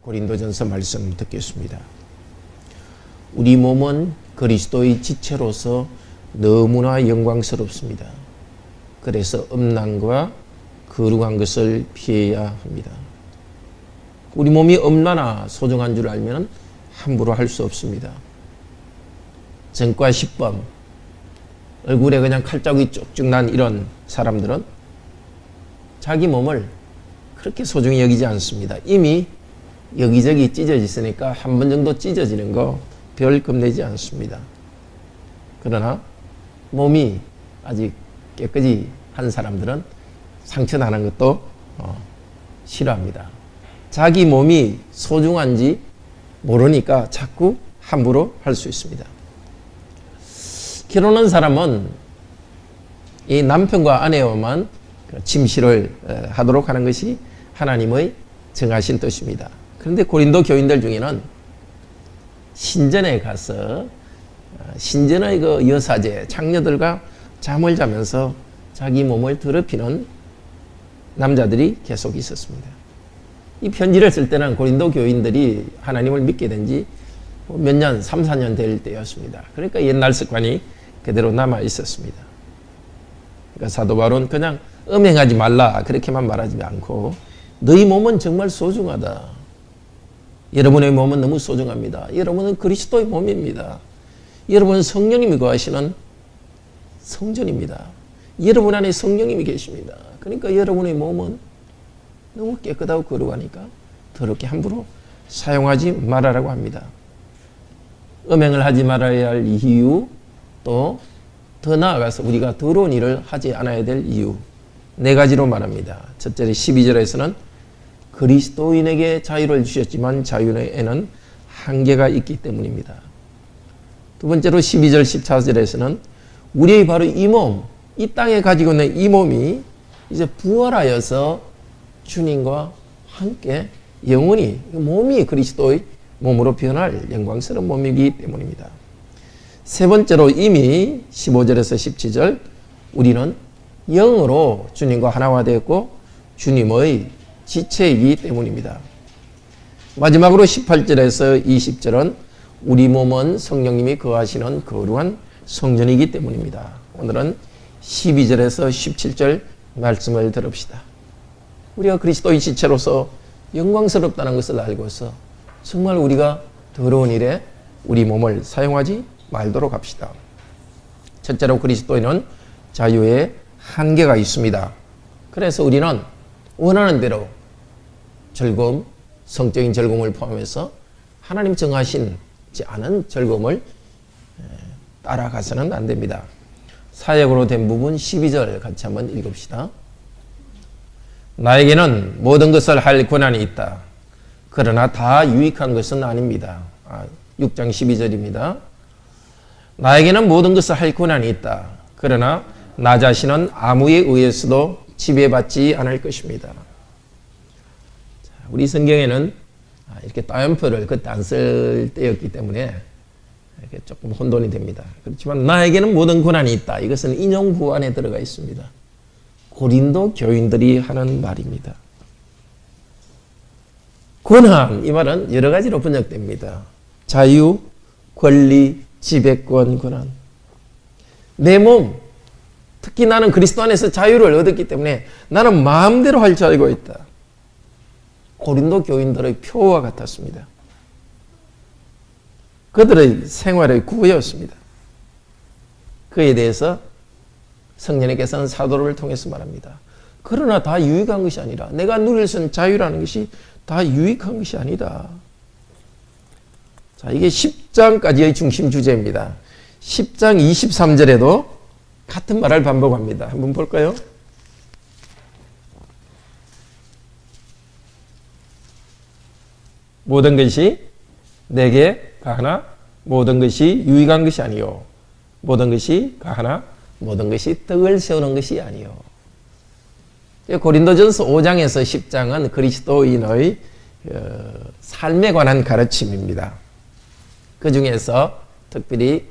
고린도전서 말씀 듣겠습니다. 우리 몸은 그리스도의 지체로서 너무나 영광스럽습니다. 그래서 음란과 거룩한 것을 피해야 합니다. 우리 몸이 얼마나 소중한 줄 알면 함부로 할 수 없습니다. 전과 10범, 얼굴에 그냥 칼자국이 쭉쭉 난 이런 사람들은 자기 몸을 그렇게 소중히 여기지 않습니다. 이미 여기저기 찢어졌으니까 한 번 정도 찢어지는 거 별 겁내지 않습니다. 그러나 몸이 아직 깨끗이 한 사람들은 상처 나는 것도 싫어합니다. 자기 몸이 소중한지 모르니까 자꾸 함부로 할 수 있습니다. 결혼한 사람은 이 남편과 아내와만 침실을 하도록 하는 것이 하나님의 정하신 뜻입니다. 그런데 고린도 교인들 중에는 신전에 가서 신전의 그 여사제, 장녀들과 잠을 자면서 자기 몸을 더럽히는 남자들이 계속 있었습니다. 이 편지를 쓸 때는 고린도 교인들이 하나님을 믿게 된 지 몇 년, 3, 4년 될 때였습니다. 그러니까 옛날 습관이 그대로 남아 있었습니다. 그러니까 사도 바울은 그냥 음행하지 말라 그렇게만 말하지 않고 너희 몸은 정말 소중하다. 여러분의 몸은 너무 소중합니다. 여러분은 그리스도의 몸입니다. 여러분은 성령님이 거하시는 성전입니다. 여러분 안에 성령님이 계십니다. 그러니까 여러분의 몸은 너무 깨끗하고 거룩하니까 더럽게 함부로 사용하지 말아라고 합니다. 음행을 하지 말아야 할 이유, 또 더 나아가서 우리가 더러운 일을 하지 않아야 될 이유, 네 가지로 말합니다. 첫째로 12절에서는 그리스도인에게 자유를 주셨지만 자유에는 한계가 있기 때문입니다. 두 번째로 12절 14절에서는 우리의 바로 이 몸, 이 땅에 가지고 있는 이 몸이 이제 부활하여서 주님과 함께 영원히 몸이 그리스도의 몸으로 변할 영광스러운 몸이기 때문입니다. 세 번째로 이미 15절에서 17절 우리는 영으로 주님과 하나가 되었고 주님의 지체이기 때문입니다. 마지막으로 18절에서 20절은 우리 몸은 성령님이 거하시는 거룩한 성전이기 때문입니다. 오늘은 12절에서 17절 말씀을 들읍시다. 우리가 그리스도의 지체로서 영광스럽다는 것을 알고서 정말 우리가 더러운 일에 우리 몸을 사용하지 말도록 합시다. 첫째로 그리스도인은 자유에 한계가 있습니다. 그래서 우리는 원하는 대로 즐거움, 성적인 즐거움을 포함해서 하나님 정하신 않은 즐거움을 따라가서는 안 됩니다. 사역으로 된 부분 12절 같이 한번 읽읍시다. 나에게는 모든 것을 할 권한이 있다. 그러나 다 유익한 것은 아닙니다. 6장 12절입니다. 나에게는 모든 것을 할 권한이 있다. 그러나 나 자신은 아무에 의해서도 지배받지 않을 것입니다. 우리 성경에는 이렇게 따옴표를 그때 안 쓸 때였기 때문에 이렇게 조금 혼돈이 됩니다. 그렇지만 나에게는 모든 권한이 있다. 이것은 인용 구안에 들어가 있습니다. 고린도 교인들이 하는 말입니다. 권한, 이 말은 여러 가지로 번역됩니다. 자유, 권리, 지배권, 권한. 내 몸, 특히 나는 그리스도 안에서 자유를 얻었기 때문에 나는 마음대로 할 줄 알고 있다. 고린도 교인들의 표와 같았습니다. 그들의 생활의 구호였습니다. 그에 대해서 성령님께서는 사도를 통해서 말합니다. 그러나 다 유익한 것이 아니라 내가 누릴 수 있는 자유라는 것이 다 유익한 것이 아니다. 자, 이게 10장까지의 중심 주제입니다. 10장 23절에도 같은 말을 반복합니다. 한번 볼까요? 모든 것이 내게 가하나 모든 것이 유익한 것이 아니요. 모든 것이 가하나 모든 것이 떡을 세우는 것이 아니요. 고린도전서 5장에서 10장은 그리스도인의 삶에 관한 가르침입니다. 그 중에서 특별히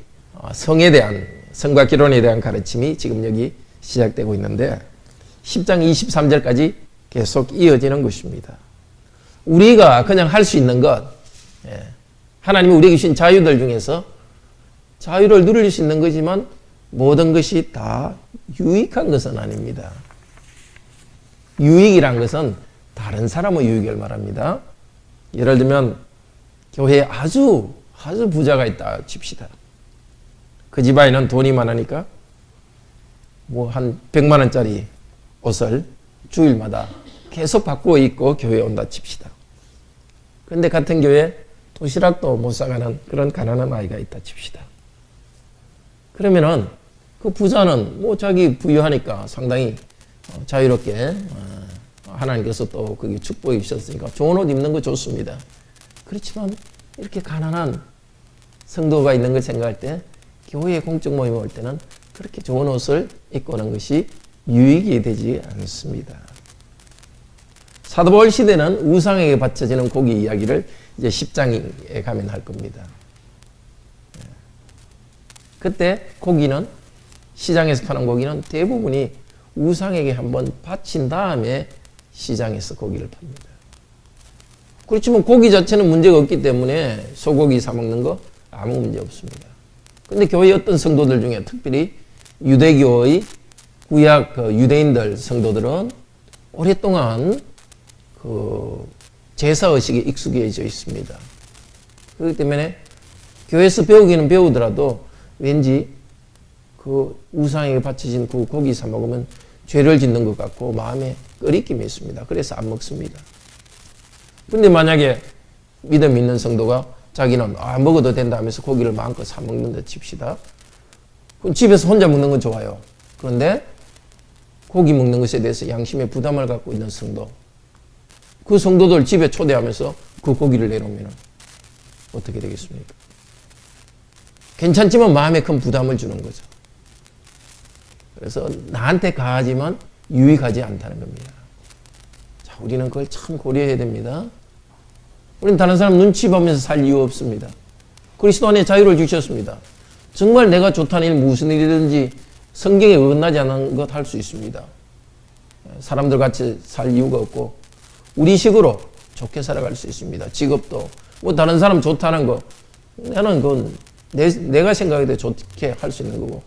성에 대한, 성과 결혼에 대한 가르침이 지금 여기 시작되고 있는데 10장 23절까지 계속 이어지는 것입니다. 우리가 그냥 할 수 있는 것, 하나님이 우리에게 주신 자유들 중에서 자유를 누릴 수 있는 거지만 모든 것이 다 유익한 것은 아닙니다. 유익이란 것은 다른 사람의 유익을 말합니다. 예를 들면 교회에 아주 부자가 있다 칩시다. 그 집안에는 돈이 많으니까 뭐 한 100만 원짜리 옷을 주일마다 계속 바꾸어 입고 교회에 온다 칩시다. 그런데 같은 교회에 도시락도 못 사가는 그런 가난한 아이가 있다 칩시다. 그러면은 그 부자는 뭐 자기 부유하니까 상당히 자유롭게 하나님께서 또 그게 축복해 주셨으니까 좋은 옷 입는 거 좋습니다. 그렇지만 이렇게 가난한 성도가 있는 걸 생각할 때 교회 공적 모임에 올 때는 그렇게 좋은 옷을 입고 오는 것이 유익이 되지 않습니다. 사도 바울 시대는 우상에게 바쳐지는 고기 이야기를 이제 10장에 가면 할 겁니다. 그때 고기는 시장에서 파는 고기는 대부분이 우상에게 한번 바친 다음에 시장에서 고기를 팝니다. 그렇지만 고기 자체는 문제가 없기 때문에 소고기 사 먹는 거 아무 문제 없습니다. 근데 교회 어떤 성도들 중에 특별히 유대교의 구약 유대인들 성도들은 오랫동안 그 제사의식에 익숙해져 있습니다. 그렇기 때문에 교회에서 배우기는 배우더라도 왠지 그 우상에게 바쳐진 그 고기 사 먹으면 죄를 짓는 것 같고 마음에 꺼리낌이 있습니다. 그래서 안 먹습니다. 근데 만약에 믿음 있는 성도가 자기는 먹어도 된다 하면서 고기를 마음껏 사 먹는다 칩시다. 그럼 집에서 혼자 먹는 건 좋아요. 그런데 고기 먹는 것에 대해서 양심의 부담을 갖고 있는 성도, 그 성도들 집에 초대하면서 그 고기를 내놓으면 어떻게 되겠습니까? 괜찮지만 마음에 큰 부담을 주는 거죠. 그래서 나한테 가하지만 유익하지 않다는 겁니다. 자, 우리는 그걸 참 고려해야 됩니다. 우리는 다른 사람 눈치 보면서 살 이유 없습니다. 그리스도 안에 자유를 주셨습니다. 정말 내가 좋다는 일 무슨 일이든지 성경에 어긋나지 않은 것 할 수 있습니다. 사람들 같이 살 이유가 없고 우리 식으로 좋게 살아갈 수 있습니다. 직업도 뭐 다른 사람 좋다는 거 나는 그건 내가 생각해도 좋게 할 수 있는 거고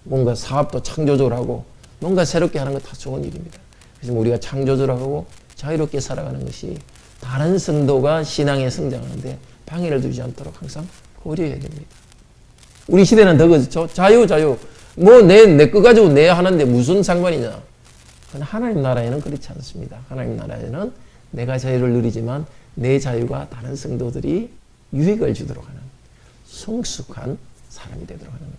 뭔가 사업도 창조적으로 하고 뭔가 새롭게 하는 거 다 좋은 일입니다. 그래서 우리가 창조적으로 하고 자유롭게 살아가는 것이 다른 성도가 신앙에 성장하는데 방해를 두지 않도록 항상 고려해야 됩니다. 우리 시대는 더 그렇죠. 자유. 뭐 내 거 가지고 내야 하는데 무슨 상관이냐. 하나님 나라에는 그렇지 않습니다. 하나님 나라에는 내가 자유를 누리지만 내 자유가 다른 성도들이 유익을 주도록 하는 성숙한 사람이 되도록 하는 겁니다.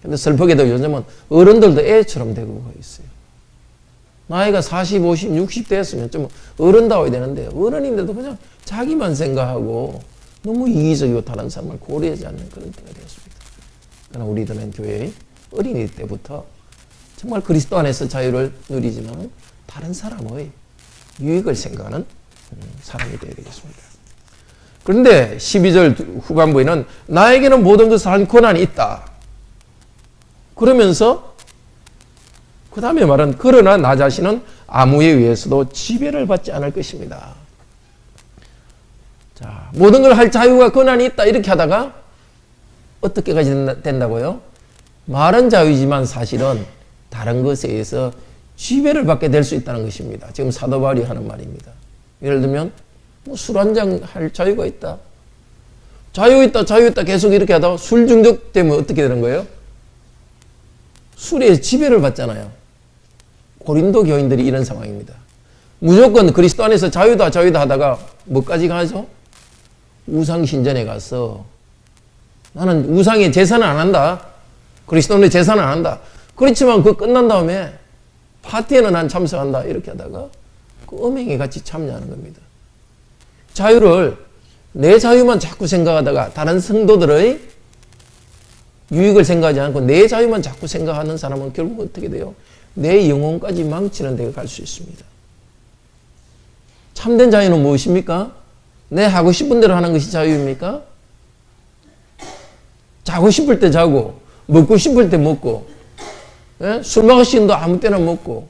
근데 슬프게도 요즘은 어른들도 애처럼 되고 있어요. 나이가 40, 50, 60 됐으면 좀 어른다워야 되는데 어른인데도 그냥 자기만 생각하고 너무 이기적이고 다른 사람을 고려하지 않는 그런 때가 되었습니다. 그러나 우리들은 교회의 어린이 때부터 정말 그리스도 안에서 자유를 누리지만 다른 사람의 유익을 생각하는 사람이 되어야 되겠습니다. 그런데 12절 후반부에는 나에게는 모든 것을 한 권한이 있다. 그러면서 그 다음에 말은 그러나 나 자신은 아무에 의해서도 지배를 받지 않을 것입니다. 자, 모든 걸 할 자유가 권한이 있다 이렇게 하다가 어떻게까지 된다고요? 말은 자유지만 사실은 다른 것에 의해서 지배를 받게 될 수 있다는 것입니다. 지금 사도 바울이 하는 말입니다. 예를 들면 뭐 술 한잔 할 자유가 있다. 자유 있다 계속 이렇게 하다가 술 중독되면 어떻게 되는 거예요? 술에 지배를 받잖아요. 고린도 교인들이 이런 상황입니다. 무조건 그리스도 안에서 자유다 하다가 뭐까지 가죠? 우상신전에 가서 나는 우상의 제사는 안 한다. 그리스도의 제사는 안 한다. 그렇지만 그 끝난 다음에 파티에는 난 참석한다. 이렇게 하다가 그 음행에 같이 참여하는 겁니다. 자유를 내 자유만 자꾸 생각하다가 다른 성도들의 유익을 생각하지 않고 내 자유만 자꾸 생각하는 사람은 결국 어떻게 돼요? 내 영혼까지 망치는 데가 갈 수 있습니다. 참된 자유는 무엇입니까? 내 하고 싶은 대로 하는 것이 자유입니까? 자고 싶을 때 자고 먹고 싶을 때 먹고 술 먹을 시간도 아무 때나 먹고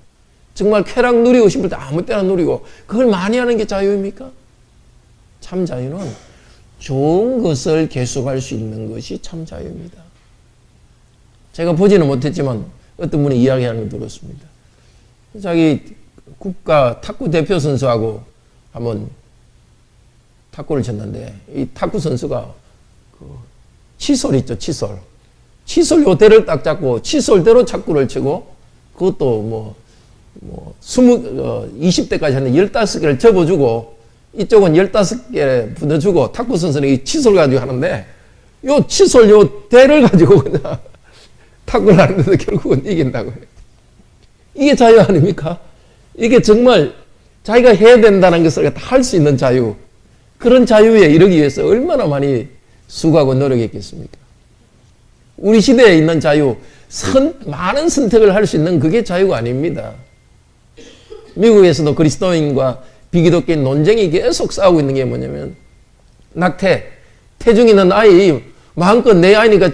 정말 쾌락 누리고 싶을 때 아무 때나 누리고 그걸 많이 하는 게 자유입니까? 참 자유는 좋은 것을 계속할 수 있는 것이 참 자유입니다. 제가 보지는 못했지만 어떤 분이 이야기하는 거 들었습니다. 자기 국가 탁구 대표 선수하고 한번 탁구를 쳤는데 이 탁구 선수가 그 칫솔 있죠, 칫솔. 칫솔 요대를 딱 잡고 칫솔대로 탁구를 치고 그것도 20대까지 했는데 15개를 접어주고 이쪽은 15개 붙여주고 탁구 선수는 이 칫솔 가지고 하는데 요 칫솔 요 대를 가지고 그냥 탁구를 하는데 결국은 이긴다고 해요. 이게 자유 아닙니까? 이게 정말 자기가 해야 된다는 것을 할 수 있는 자유. 그런 자유에 이르기 위해서 얼마나 많이 수고하고 노력했겠습니까? 우리 시대에 있는 자유, 많은 선택을 할 수 있는 그게 자유가 아닙니다. 미국에서도 그리스도인과 비기독교인 논쟁이 계속 싸우고 있는 게 뭐냐면 태중 있는 아이 마음껏 내 아이니까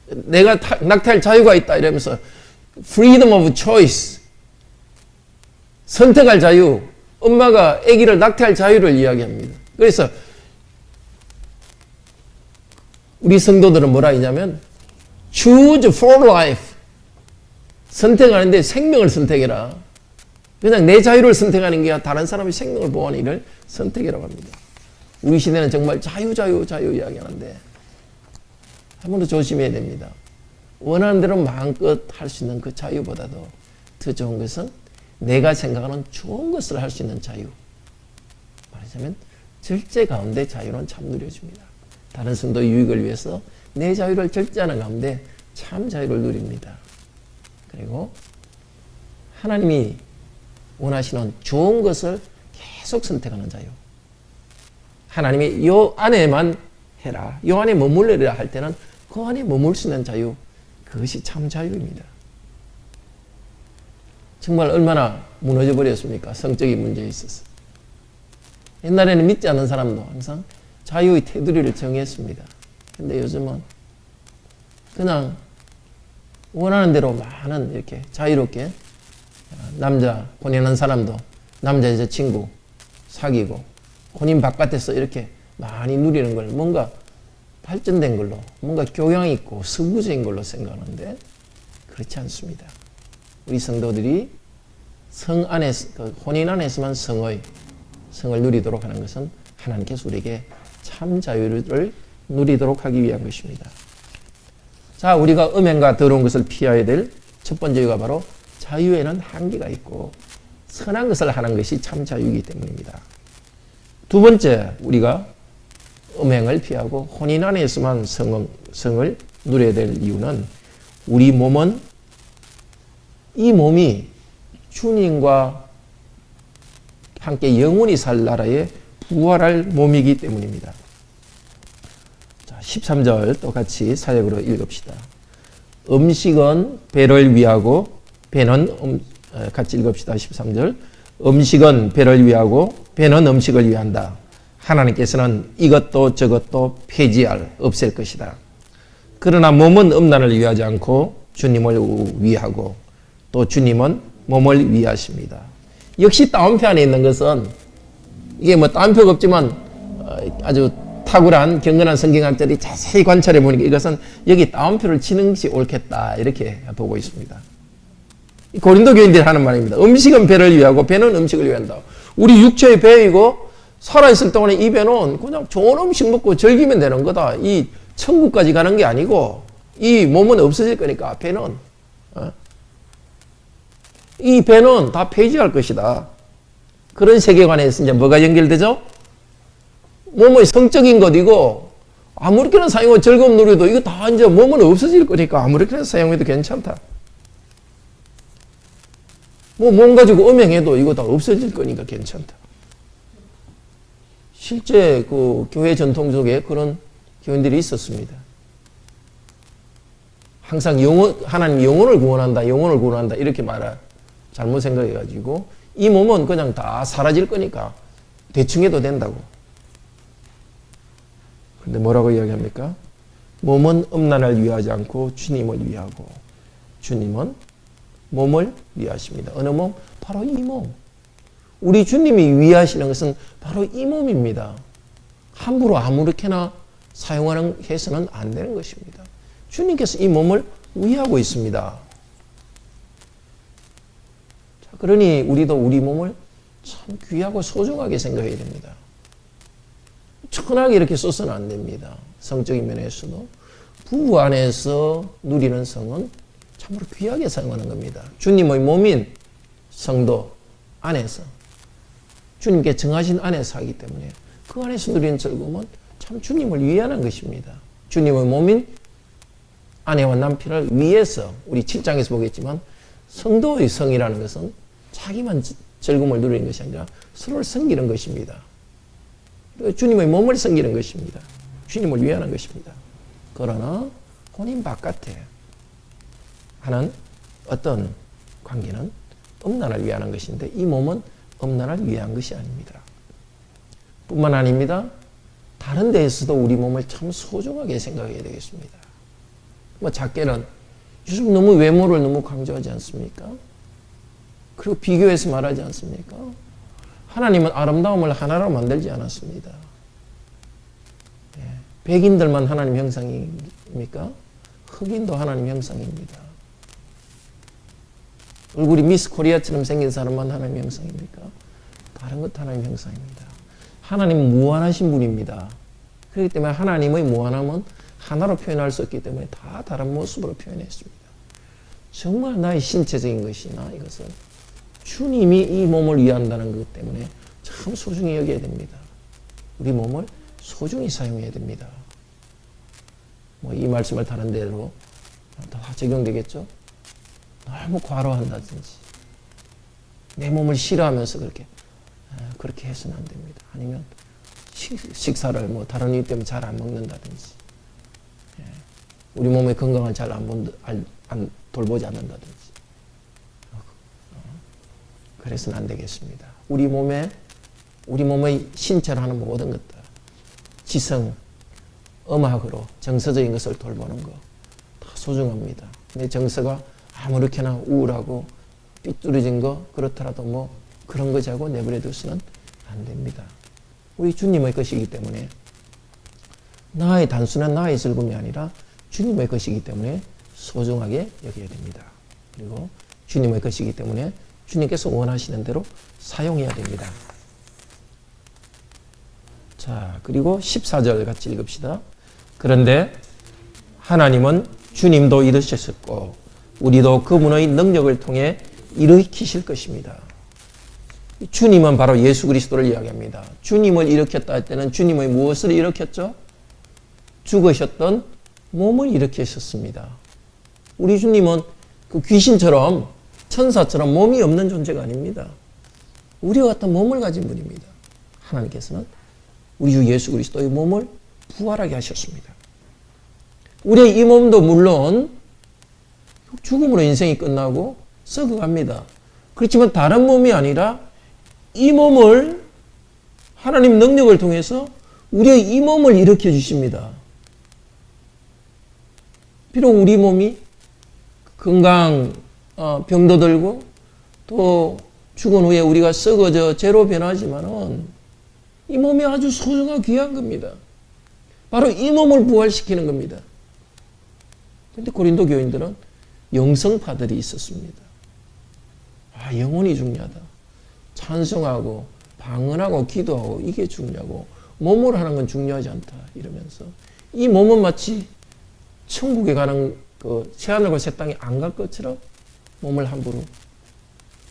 내가 낙태할 자유가 있다 이러면서 freedom of choice, 선택할 자유, 엄마가 아기를 낙태할 자유를 이야기합니다. 그래서 우리 성도들은 뭐라 하냐면 choose for life, 선택하는데 생명을 선택해라. 그냥 내 자유를 선택하는 게 다른 사람의 생명을 보호하는 일을 선택이라고 합니다. 우리 시대는 정말 자유 이야기하는데 한 번 더 조심해야 됩니다. 원하는 대로 마음껏 할 수 있는 그 자유보다도 더 좋은 것은 내가 생각하는 좋은 것을 할 수 있는 자유. 말하자면 절제 가운데 자유는 참 누려집니다. 다른 성도 유익을 위해서 내 자유를 절제하는 가운데 참 자유를 누립니다. 그리고 하나님이 원하시는 좋은 것을 계속 선택하는 자유. 하나님이 요 안에만 해라, 요 안에 머물러라 할 때는 그 안에 머물 수 있는 자유, 그것이 참 자유입니다. 정말 얼마나 무너져 버렸습니까? 성적인 문제에 있어서. 옛날에는 믿지 않는 사람도 항상 자유의 테두리를 정했습니다. 근데 요즘은 그냥 원하는 대로 많은 이렇게 자유롭게 남자 혼인한 사람도 남자 여자친구 사귀고 혼인 바깥에서 이렇게 많이 누리는 걸 뭔가 발전된 걸로, 뭔가 교양 있고 서구적인 걸로 생각하는데 그렇지 않습니다. 우리 성도들이 성 안에서, 혼인 안에서만 성을 누리도록 하는 것은 하나님께서 우리에게 참 자유를 누리도록 하기 위한 것입니다. 자, 우리가 음행과 더러운 것을 피해야 될 첫 번째 이유가 바로 자유에는 한계가 있고 선한 것을 하는 것이 참 자유이기 때문입니다. 두 번째, 우리가 음행을 피하고 혼인 안에서만 성을 누려야 될 이유는 우리 몸은 이 몸이 주님과 함께 영원히 살 나라에 부활할 몸이기 때문입니다. 자, 13절 똑같이 사역으로 읽읍시다. 음식은 배를 위하고 배는 같이 읽읍시다. 13절. 음식은 배를 위하고 배는 음식을 위한다. 하나님께서는 이것도 저것도 없앨 것이다. 그러나 몸은 음란을 위하지 않고 주님을 위하고 또 주님은 몸을 위하십니다. 역시 따옴표 안에 있는 것은 이게 따옴표가 없지만 아주 탁월한 경건한 성경학자들이 자세히 관찰해 보니까 이것은 여기 따옴표를 치는 것이 옳겠다 이렇게 보고 있습니다. 고린도 교인들이 하는 말입니다. 음식은 배를 위하고 배는 음식을 위한다. 우리 육체의 배이고 살아있을 동안에 이 배는 그냥 좋은 음식 먹고 즐기면 되는 거다. 이 천국까지 가는 게 아니고 이 몸은 없어질 거니까 배는 이 배는 다 폐지할 것이다. 그런 세계관에서 이제 뭐가 연결되죠? 몸의 성적인 것이고 아무렇게나 사용하고 즐거움 누려도 이거 다 이제 몸은 없어질 거니까 아무렇게나 사용해도 괜찮다. 몸 가지고 음행해도 이거 다 없어질 거니까 괜찮다. 실제 그 교회 전통 속에 그런 교인들이 있었습니다. 항상 하나님 영혼을 구원한다 이렇게 잘못 생각해가지고 이 몸은 그냥 다 사라질 거니까 대충 해도 된다고. 근데 뭐라고 이야기합니까? 몸은 음란을 위하지 않고 주님을 위하고 주님은 몸을 위하십니다. 어느 몸? 바로 이 몸. 우리 주님이 위하시는 것은 바로 이 몸입니다. 함부로 아무렇게나 사용하는 해서는 안 되는 것입니다. 주님께서 이 몸을 위하고 있습니다. 자, 그러니 우리도 우리 몸을 참 귀하고 소중하게 생각해야 됩니다. 천하게 이렇게 써서는 안 됩니다. 성적인 면에서도 부부 안에서 누리는 성은 참으로 귀하게 사용하는 겁니다. 주님의 몸인 성도 안에서 주님께 정하신 안에서 하기 때문에 그 안에서 누리는 즐거움은 참 주님을 위하는 것입니다. 주님의 몸인 아내와 남편을 위해서 우리 7장에서 보겠지만 성도의 성이라는 것은 자기만 즐거움을 누리는 것이 아니라 서로를 섬기는 것입니다. 주님의 몸을 섬기는 것입니다. 주님을 위하는 것입니다. 그러나 혼인 바깥에 하는 어떤 관계는 음란을 위하는 것인데 이 몸은 음란을 위한 것이 아닙니다. 뿐만 아닙니다. 다른 데에서도 우리 몸을 참 소중하게 생각해야 되겠습니다. 뭐 작게는 요즘 너무 외모를 너무 강조하지 않습니까? 그리고 비교해서 말하지 않습니까? 하나님은 아름다움을 하나로 만들지 않았습니다. 백인들만 하나님 형상입니까? 흑인도 하나님 형상입니다. 얼굴이 미스 코리아처럼 생긴 사람만 하나님 형상입니까? 다른 것도 하나님 형상입니다. 하나님은 무한하신 분입니다. 그렇기 때문에 하나님의 무한함은 하나로 표현할 수 없기 때문에 다 다른 모습으로 표현했습니다. 정말 나의 신체적인 것이나 이것은 주님이 이 몸을 위한다는 것 때문에 참 소중히 여겨야 됩니다. 우리 몸을 소중히 사용해야 됩니다. 뭐 이 말씀을 다른 데로 다 적용되겠죠? 너무 과로한다든지 내 몸을 싫어하면서 그렇게 해서는 안 됩니다. 아니면 식사를 뭐 다른 이유 때문에 잘 안 먹는다든지 우리 몸의 건강을 잘 안 돌보지 않는다든지 그래서는 안 되겠습니다. 우리 몸의 신체를 하는 모든 것들 지성, 음악으로 정서적인 것을 돌보는 거 다 소중합니다. 근데 정서가 아무렇게나 우울하고 삐뚤어진 거 그렇더라도 뭐 그런 거 자고 내버려 두서는 안 됩니다. 우리 주님의 것이기 때문에 단순한 나의 즐거움이 아니라 주님의 것이기 때문에 소중하게 여겨야 됩니다. 그리고 주님의 것이기 때문에 주님께서 원하시는 대로 사용해야 됩니다. 자, 그리고 14절 같이 읽읍시다. 그런데 하나님은 주님도 이루셨고 우리도 그분의 능력을 통해 일으키실 것입니다. 주님은 바로 예수 그리스도를 이야기합니다. 주님을 일으켰다 할 때는 주님의 무엇을 일으켰죠? 죽으셨던 몸을 일으키셨습니다. 우리 주님은 그 귀신처럼 천사처럼 몸이 없는 존재가 아닙니다. 우리와 같은 몸을 가진 분입니다. 하나님께서는 우리 주 예수 그리스도의 몸을 부활하게 하셨습니다. 우리의 이 몸도 물론 죽음으로 인생이 끝나고 썩어갑니다. 그렇지만 다른 몸이 아니라 이 몸을 하나님 능력을 통해서 우리의 이 몸을 일으켜 주십니다. 비록 우리 몸이 병도 들고 또 죽은 후에 우리가 썩어져 죄로 변하지만은 이 몸이 아주 소중하고 귀한 겁니다. 바로 이 몸을 부활시키는 겁니다. 그런데 고린도 교인들은 영성파들이 있었습니다. 영혼이 중요하다. 찬송하고 방언하고 기도하고 이게 중요하고 몸으로 하는 건 중요하지 않다 이러면서 이 몸은 마치 천국에 가는 그 새하늘과 새 땅에 안 갈 것처럼 몸을 함부로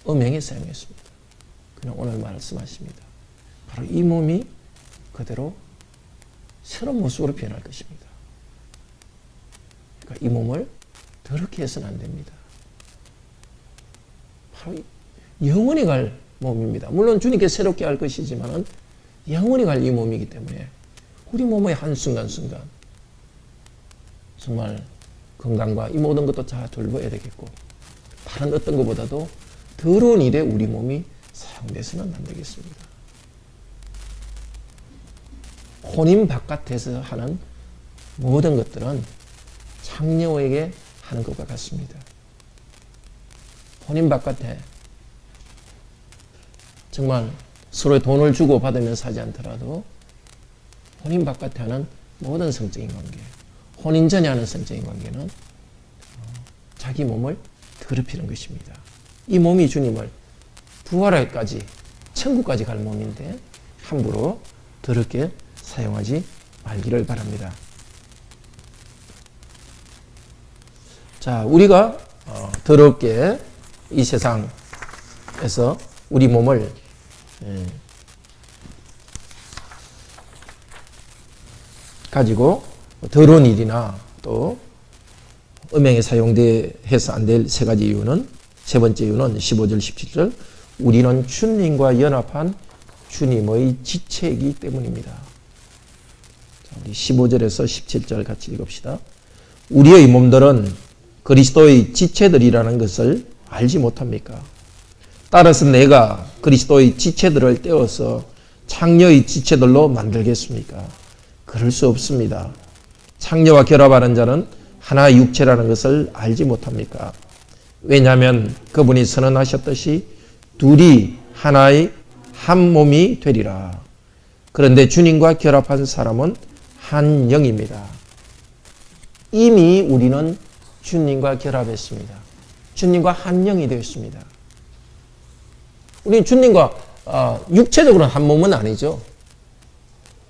음행에 사용했습니다. 그냥 오늘 말씀하십니다. 바로 이 몸이 그대로 새로운 모습으로 변할 것입니다. 그러니까 이 몸을 더럽게 해서는 안 됩니다. 바로 영원히 갈 몸입니다. 물론 주님께 새롭게 할 것이지만 영원히 갈 이 몸이기 때문에 우리 몸의 한순간순간 정말 건강과 이 모든 것도 다 돌봐야 되겠고 다른 어떤 것보다도 더러운 일에 우리 몸이 사용돼서는 안 되겠습니다. 혼인 바깥에서 하는 모든 것들은 창녀에게 하는 것과 같습니다. 혼인 바깥에 정말 서로의 돈을 주고 받으면서 하지 않더라도 혼인 바깥에 하는 모든 성적인 관계, 혼인 전에 하는 성적인 관계는 자기 몸을 더럽히는 것입니다. 이 몸이 주님을 부활할까지 천국까지 갈 몸인데 함부로 더럽게 사용하지 말기를 바랍니다. 자, 우리가 더럽게 이 세상에서 우리 몸을 가지고 더러운 일이나 또 음행에 사용해서 안 될 세 가지 이유는, 세 번째 이유는 15절 17절 우리는 주님과 연합한 주님의 지체이기 때문입니다. 자, 우리 15절에서 17절 같이 읽읍시다. 우리의 몸들은 그리스도의 지체들이라는 것을 알지 못합니까? 따라서 내가 그리스도의 지체들을 떼어서 창녀의 지체들로 만들겠습니까? 그럴 수 없습니다. 창녀와 결합하는 자는 하나의 육체라는 것을 알지 못합니까? 왜냐하면 그분이 선언하셨듯이 둘이 하나의 한 몸이 되리라. 그런데 주님과 결합한 사람은 한 영입니다. 이미 우리는 주님과 결합했습니다. 주님과 한 영이 되었습니다. 우리는 주님과 육체적으로는 한 몸은 아니죠.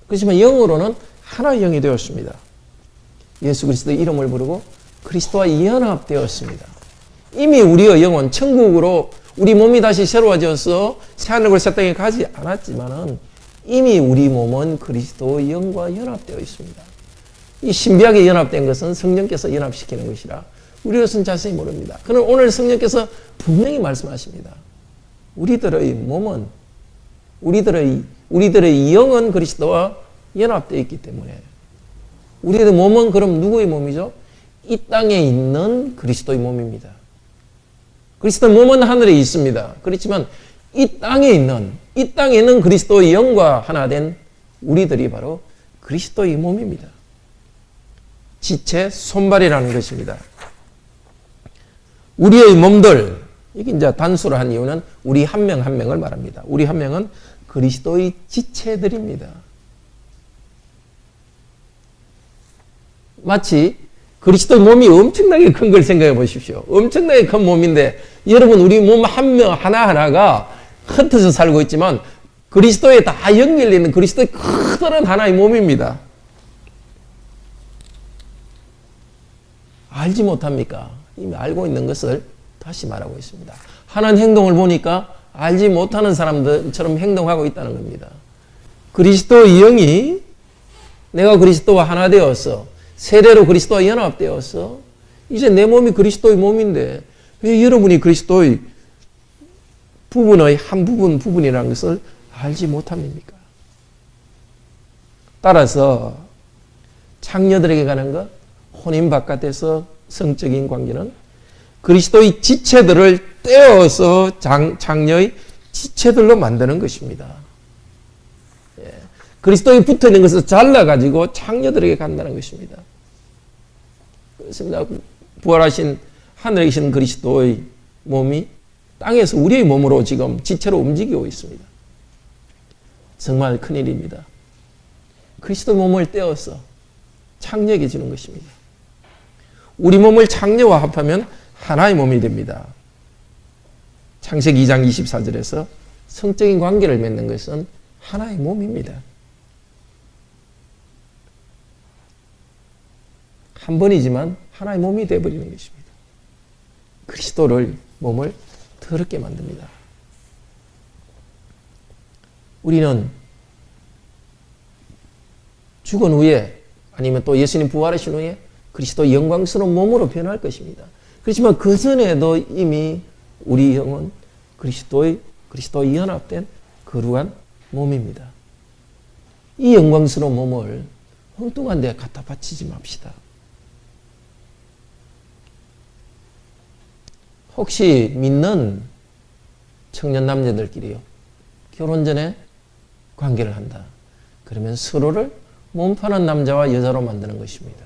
그렇지만 영으로는 하나의 영이 되었습니다. 예수 그리스도의 이름을 부르고 그리스도와 연합되었습니다. 이미 우리의 영은 천국으로 우리 몸이 다시 새로워져서 새하늘과 새 땅에 가지 않았지만은 이미 우리 몸은 그리스도의 영과 연합되어 있습니다. 이 신비하게 연합된 것은 성령께서 연합시키는 것이라 우리로서는 자세히 모릅니다. 그러나 오늘 성령께서 분명히 말씀하십니다. 우리들의 몸은 우리들의 영은 그리스도와 연합되어 있기 때문에 우리의 몸은 그럼 누구의 몸이죠? 이 땅에 있는 그리스도의 몸입니다. 그리스도의 몸은 하늘에 있습니다. 그렇지만 이 땅에 있는 그리스도의 영과 하나 된 우리들이 바로 그리스도의 몸입니다. 지체, 손발이라는 것입니다. 우리의 몸들, 이게 이제 단수로 한 이유는 우리 한 명 한 명을 말합니다. 우리 한 명은 그리스도의 지체들입니다. 마치 그리스도의 몸이 엄청나게 큰 걸 생각해 보십시오. 엄청나게 큰 몸인데 여러분 우리 몸 한 명 하나하나가 흩어져 살고 있지만 그리스도에 다 연결되는 그리스도의 커다란 하나의 몸입니다. 알지 못합니까? 이미 알고 있는 것을 다시 말하고 있습니다. 하는 행동을 보니까 알지 못하는 사람들처럼 행동하고 있다는 겁니다. 그리스도의 영이 내가 그리스도와 하나 되어서 세례로 그리스도와 연합되어서 이제 내 몸이 그리스도의 몸인데 왜 여러분이 그리스도의 부분의 한 부분이라는 것을 알지 못합니까? 따라서 창녀들에게 가는 것, 혼인 바깥에서 성적인 관계는 그리스도의 지체들을 떼어서 창녀의 지체들로 만드는 것입니다. 그리스도에 붙어 있는 것을 잘라가지고 창녀들에게 간다는 것입니다. 그렇습니다. 부활하신 하늘에 계신 그리스도의 몸이 땅에서 우리의 몸으로 지금 지체로 움직이고 있습니다. 정말 큰일입니다. 그리스도 몸을 떼어서 창녀에게 주는 것입니다. 우리 몸을 창녀와 합하면 하나의 몸이 됩니다. 창세기 2장 24절에서 성적인 관계를 맺는 것은 하나의 몸입니다. 한 번이지만 하나의 몸이 되어버리는 것입니다. 그리스도를 몸을 더럽게 만듭니다. 우리는 죽은 후에 아니면 또 예수님 부활하신 후에 그리스도의 영광스러운 몸으로 변할 것입니다. 그렇지만 그 전에도 이미 우리 영은 그리스도의 연합된 거룩한 몸입니다. 이 영광스러운 몸을 엉뚱한 데 갖다 바치지 맙시다. 혹시 믿는 청년 남녀들끼리요, 결혼 전에 관계를 한다. 그러면 서로를 몸파는 남자와 여자로 만드는 것입니다.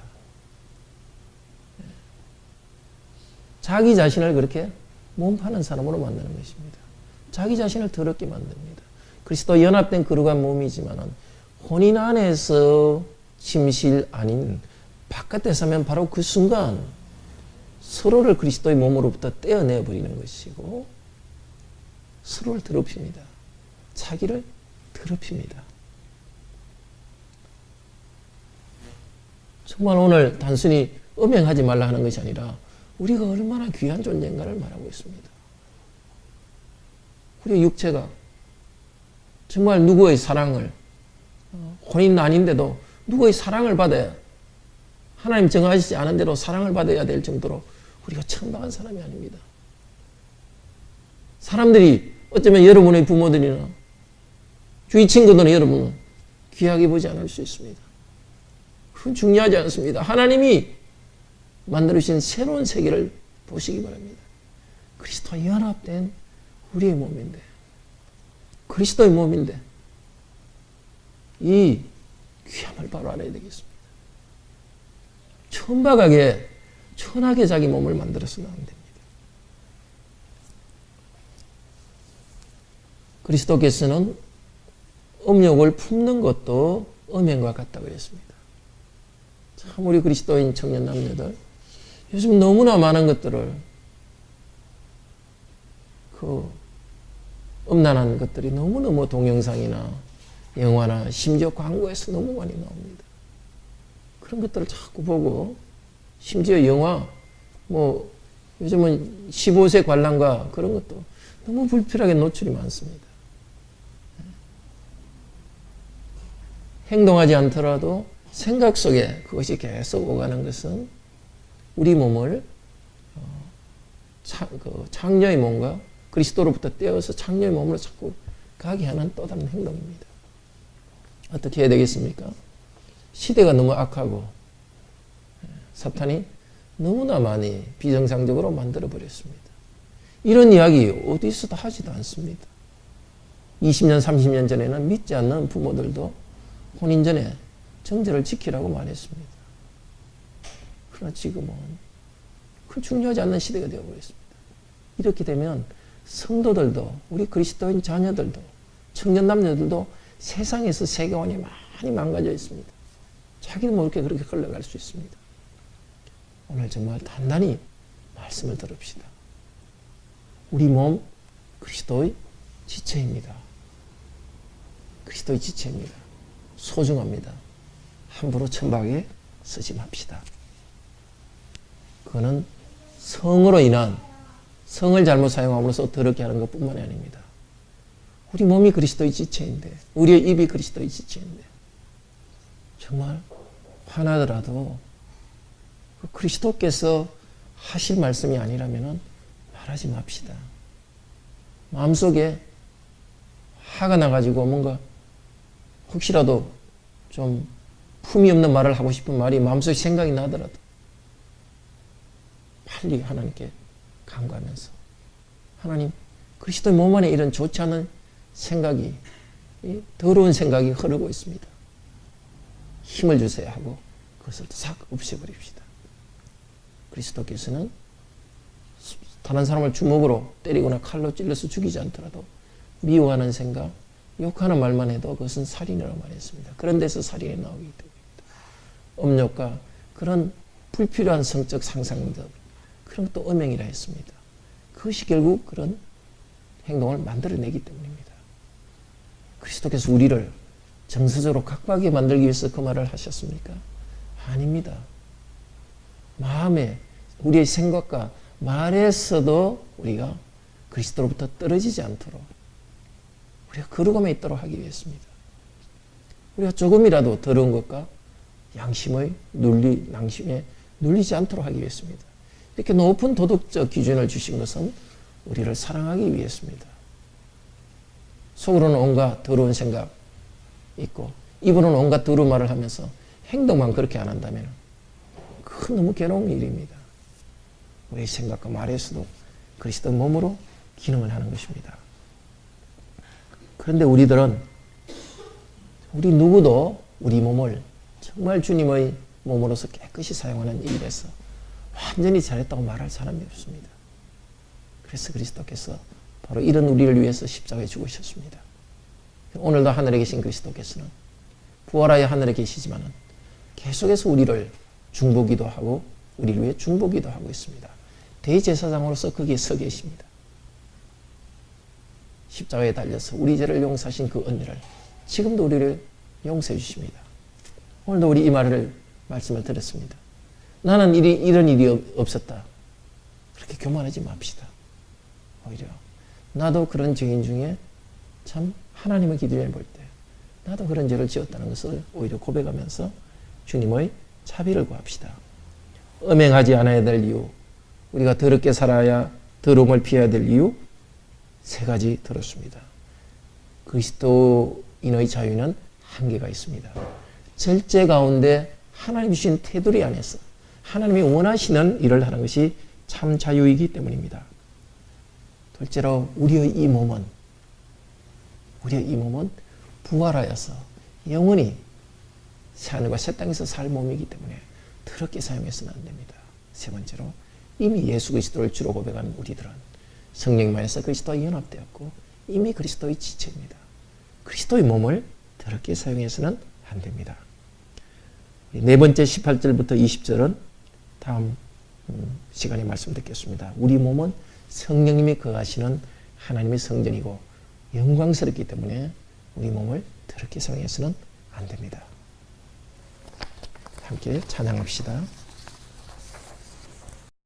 자기 자신을 그렇게 몸 파는 사람으로 만드는 것입니다. 자기 자신을 더럽게 만듭니다. 그리스도 연합된 거룩한 몸이지만은 혼인 안에서 침실 아닌 바깥에서 하면 바로 그 순간 서로를 그리스도의 몸으로부터 떼어내 버리는 것이고 서로를 더럽힙니다. 자기를 더럽힙니다. 정말 오늘 단순히 음행하지 말라 하는 것이 아니라 우리가 얼마나 귀한 존재인가를 말하고 있습니다. 우리의 육체가 정말 누구의 사랑을, 혼인 아닌데도 누구의 사랑을 받아야, 하나님 정하시지 않은 대로 사랑을 받아야 될 정도로 우리가 천박한 사람이 아닙니다. 사람들이 어쩌면 여러분의 부모들이나 주위 친구들은 여러분을 귀하게 보지 않을 수 있습니다. 그건 중요하지 않습니다. 하나님이 만들어주신 새로운 세계를 보시기 바랍니다. 그리스도와 연합된 우리의 몸인데, 그리스도의 몸인데 이 귀함을 바로 알아야 되겠습니다. 천박하게 천하게 자기 몸을 만들어서는 안 됩니다. 그리스도께서는 음욕을 품는 것도 음행과 같다고 했습니다. 참 우리 그리스도인 청년 남녀들 요즘 너무나 많은 것들을 음란한 것들이 너무너무 동영상이나 영화나 심지어 광고에서 너무 많이 나옵니다. 그런 것들을 자꾸 보고 심지어 영화 요즘은 15세 관람가 그런 것도 너무 불필요하게 노출이 많습니다. 행동하지 않더라도 생각 속에 그것이 계속 오가는 것은 우리 몸을 창녀의 몸과 그리스도로부터 떼어서 창녀의 몸으로 자꾸 가게 하는 또 다른 행동입니다. 어떻게 해야 되겠습니까? 시대가 너무 악하고 사탄이 너무나 많이 비정상적으로 만들어버렸습니다. 이런 이야기 어디서도 하지도 않습니다. 20년, 30년 전에는 믿지 않는 부모들도 혼인 전에 정제를 지키라고 말했습니다. 그러나 지금은 그 중요하지 않는 시대가 되어버렸습니다. 이렇게 되면 성도들도 우리 그리스도인 자녀들도 청년 남녀들도 세상에서 세계관이 많이 망가져 있습니다. 자기도 모르게 그렇게 흘러갈 수 있습니다. 오늘 정말 단단히 말씀을 들읍시다. 우리 몸 그리스도의 지체입니다. 그리스도의 지체입니다. 소중합니다. 함부로 천박하게 쓰지 맙시다. 그거는 성으로 인한 성을 잘못 사용함으로써 더럽게 하는 것뿐만이 아닙니다. 우리 몸이 그리스도의 지체인데 우리의 입이 그리스도의 지체인데 정말 화나더라도 그리스도께서 하실 말씀이 아니라면 말하지 맙시다. 마음속에 화가 나가지고 뭔가 혹시라도 좀 품이 없는 말을 하고 싶은 말이 마음속에 생각이 나더라도 빨리 하나님께 간구하면서 하나님 그리스도의 몸 안에 이런 좋지 않은 생각이 더러운 생각이 흐르고 있습니다. 힘을 주세요 하고 그것을 싹 없애버립시다. 그리스도께서는 다른 사람을 주먹으로 때리거나 칼로 찔러서 죽이지 않더라도 미워하는 생각, 욕하는 말만 해도 그것은 살인이라고 말했습니다. 그런 데서 살인이 나오기 때문입니다. 음욕과 그런 불필요한 성적 상상들 그런 것도 음행이라 했습니다. 그것이 결국 그런 행동을 만들어내기 때문입니다. 그리스도께서 우리를 정서적으로 각박하게 만들기 위해서 그 말을 하셨습니까? 아닙니다. 마음에 우리의 생각과 말에서도 우리가 그리스도로부터 떨어지지 않도록 우리가 거룩함에 있도록 하기 위해서입니다. 우리가 조금이라도 더러운 것과 양심에 눌리지 않도록 하기 위해서입니다. 이렇게 높은 도덕적 기준을 주신 것은 우리를 사랑하기 위해서입니다. 속으로는 온갖 더러운 생각 있고 입으로는 온갖 더러운 말을 하면서 행동만 그렇게 안 한다면 그건 너무 괴로운 일입니다. 우리의 생각과 말에서도 그리스도 몸으로 기능을 하는 것입니다. 그런데 우리 누구도 우리 몸을 정말 주님의 몸으로서 깨끗이 사용하는 일에서 완전히 잘했다고 말할 사람이 없습니다. 그래서 그리스도께서 바로 이런 우리를 위해서 십자가에 죽으셨습니다. 오늘도 하늘에 계신 그리스도께서는 부활하여 하늘에 계시지만은 계속해서 우리를 중보기도 하고 우리를 위해 중보기도 하고 있습니다. 대제사장으로서 거기에 서 계십니다. 십자가에 달려서 우리 죄를 용서하신 그 은혜를 지금도 우리를 용서해 주십니다. 오늘도 우리 이 말씀을 들었습니다. 나는 이런 일이 없었다. 그렇게 교만하지 맙시다. 오히려 나도 그런 죄인 중에 참 하나님의 기준에 볼 때 나도 그런 죄를 지었다는 것을 오히려 고백하면서 주님의 자비를 구합시다. 음행하지 않아야 될 이유, 우리가 더럽게 살아야 더러움을 피해야 될 이유 3가지 들었습니다. 그리스도인의 자유는 한계가 있습니다. 절제 가운데 하나님 주신 테두리 안에서 하나님이 원하시는 일을 하는 것이 참 자유이기 때문입니다. 둘째로 우리의 이 몸은 부활하여서 영원히 새하늘과 새 땅에서 살 몸이기 때문에 더럽게 사용해서는 안 됩니다. 세 번째로 이미 예수 그리스도를 주로 고백하는 우리들은 성령 안에서 그리스도와 연합되었고 이미 그리스도의 지체입니다. 그리스도의 몸을 더럽게 사용해서는 안 됩니다. 네 번째 18절부터 20절은 다음 시간에 말씀 듣겠습니다. 우리 몸은 성령님이 거하시는 하나님의 성전이고 영광스럽기 때문에 우리 몸을 더럽게 사용해서는 안 됩니다. 함께 찬양합시다.